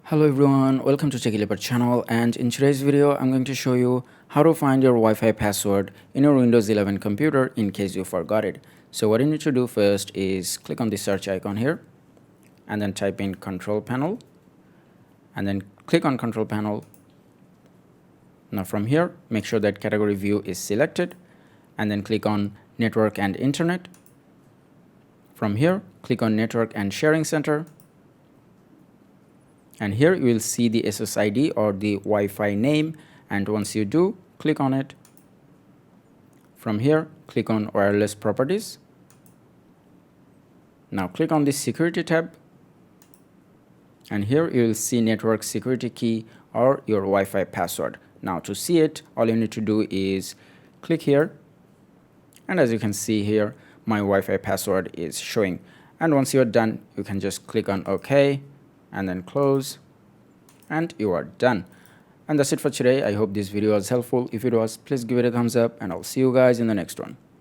Hello everyone, welcome to TechLeopard channel, and in today's video I'm going to show you how to find your Wi-Fi password in your Windows 11 computer in case you forgot it. So what you need to do first is click on the search icon here and then type in control panel and then click on control panel. Now from here make sure that category view is selected and then click on network and internet. From here click on network and sharing center. And here you will see the SSID or the Wi-Fi name, and once you do, click on it. From here click on wireless properties. Now click on the security tab, and here you will see network security key or your Wi-Fi password. Now to see it, all you need to do is click here, and as you can see here my Wi-Fi password is showing. And once you're done, you can just click on OK and then close, and you are done. And that's it for today. I hope this video was helpful. If it was, please give it a thumbs up, and I'll see you guys in the next one.